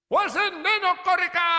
Guazen denok korrika!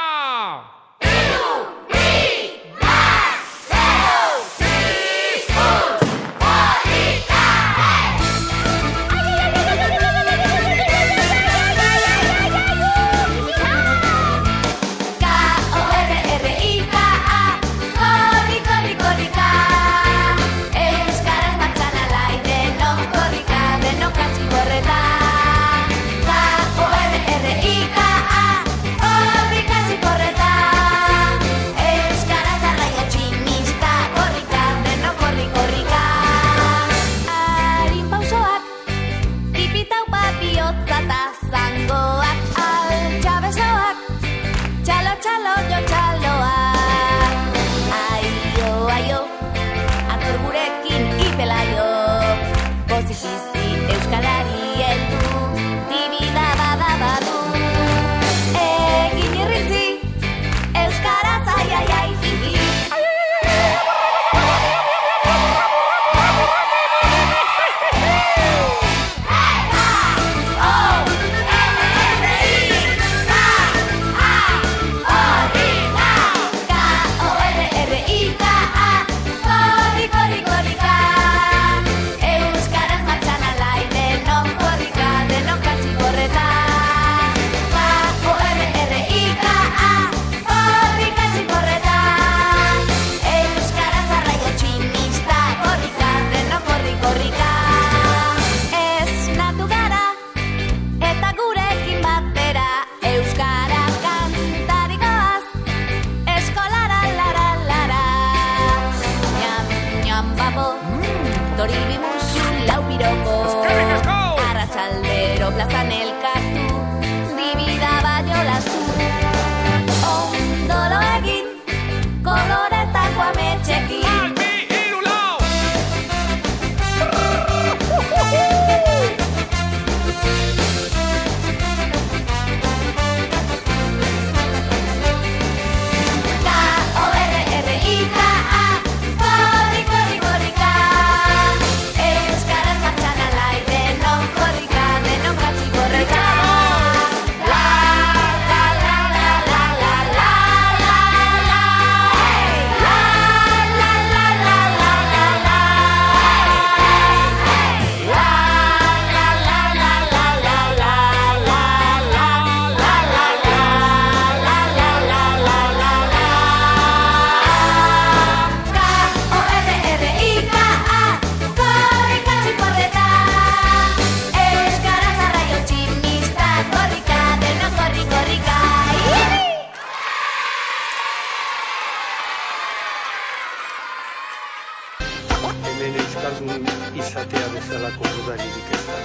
Izatea bezalako modalirik ez da.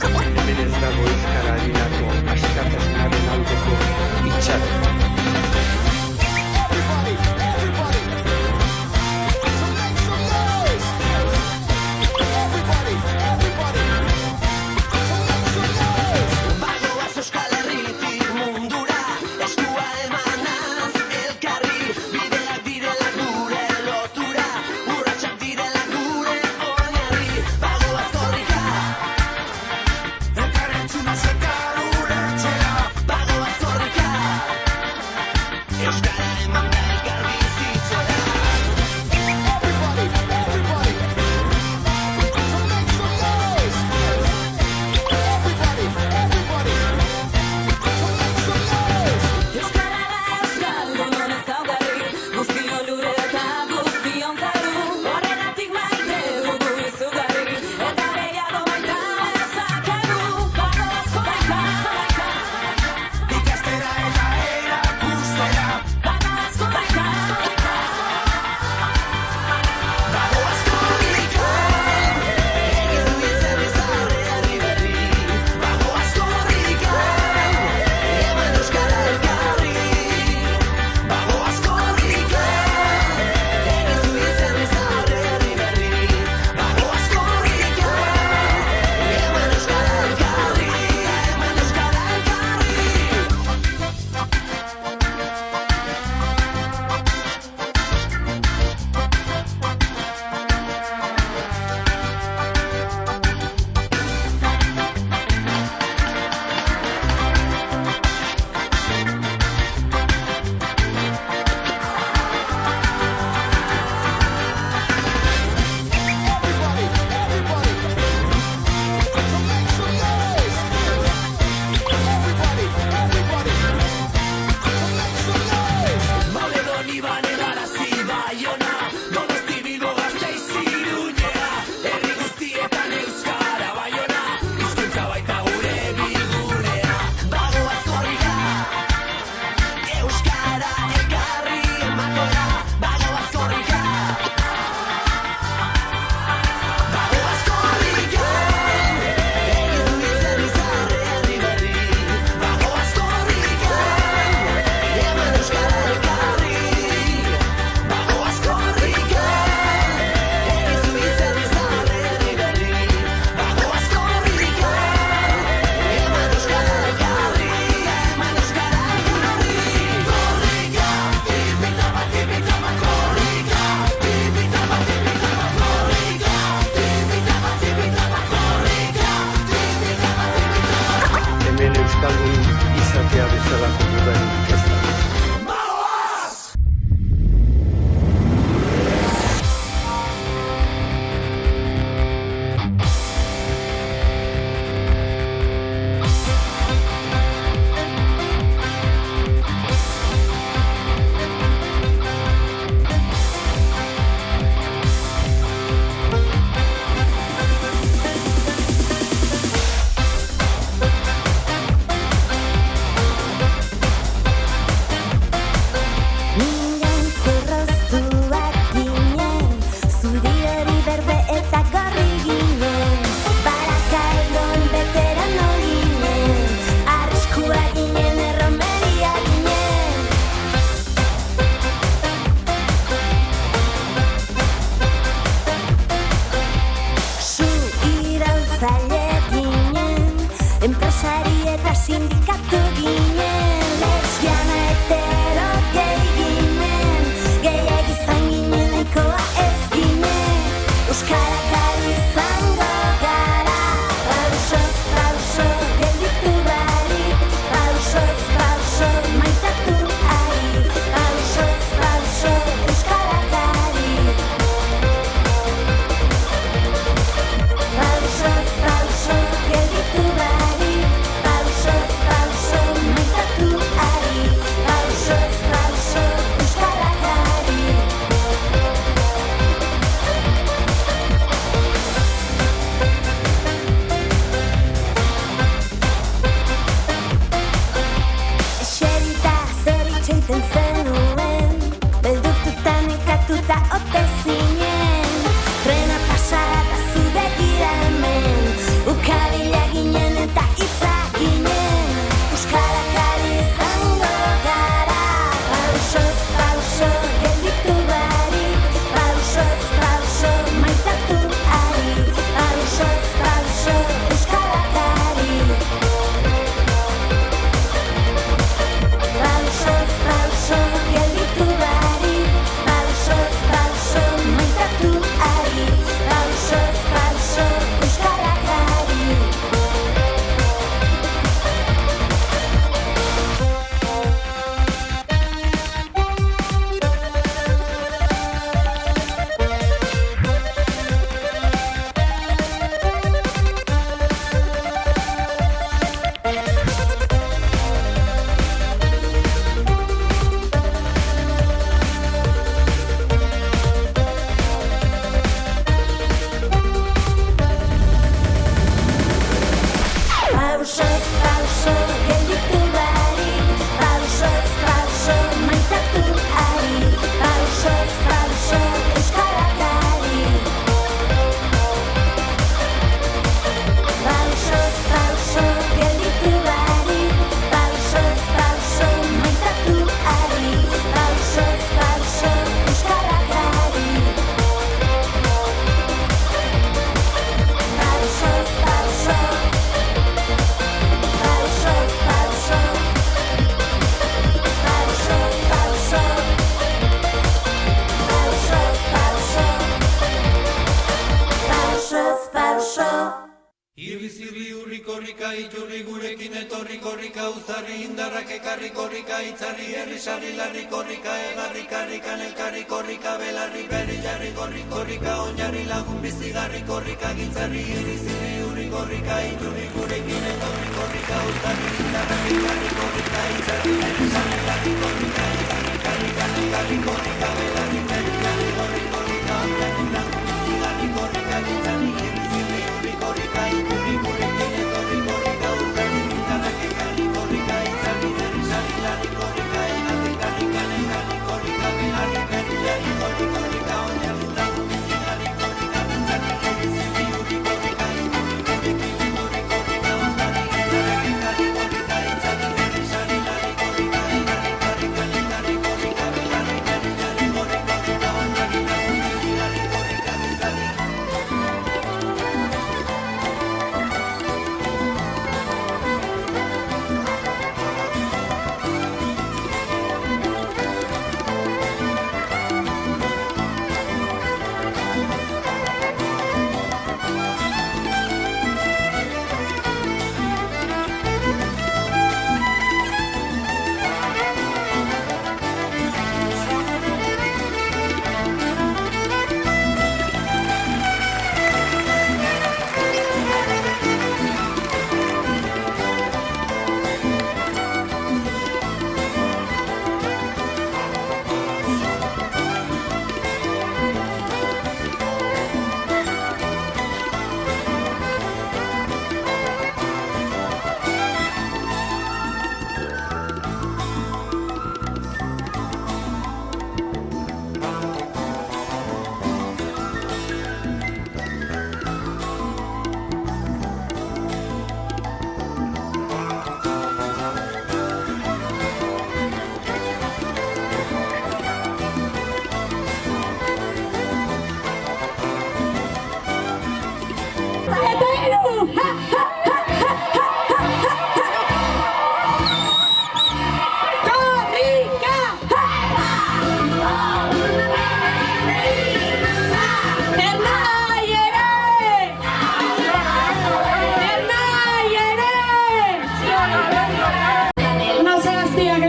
Hemen ez dago euskara harinako askatasunaren aldeko itxaron. Una secadura izatea bezalako dudarik ez da. Sindikatu ginen, lesbiana hetero gehi ginen, gehiak izan ginen nahikoa ez ginen, euskarak ari izango gara, pausoz pauso gelditu barik, pausoz pauso maitatu ari, pausoz pauso euskarak ari, pausoz pauso gelditu barik. Iturri gurekin etorri korrika, uzarri indarrak ekarri korrika, itzarri herri sarri larri korrika, egarri karrikan elkarri korrika, belarri berri jarri gorri korrika, onjarri lagun bizigarri korrika, gintzarri irri zirri urri korrika, iturri gurekin etorri korrika, uzarri indarrak ekarri korrika, itzarri herri sarri larri korrika, egarri karrikan elkarri korrika, belarri berri jarri gorri korrika, onjarri lagun bizigarri korrika, gintzarri irri zirri urri korrika, iturri gurekin etorri korrika, uzarri indarrak ekarri korrika, itzarri herri sarri larri korrika, egarri karrikan elkarri korrika, belarri berri jarri gorri korrika, onjarri lagun bizigarri korrika, gintzarri irri zirri urri korrika, iturri gurekin etorri korrika, uzarri indarrak ekarri korrika, itzarri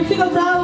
utzi gauza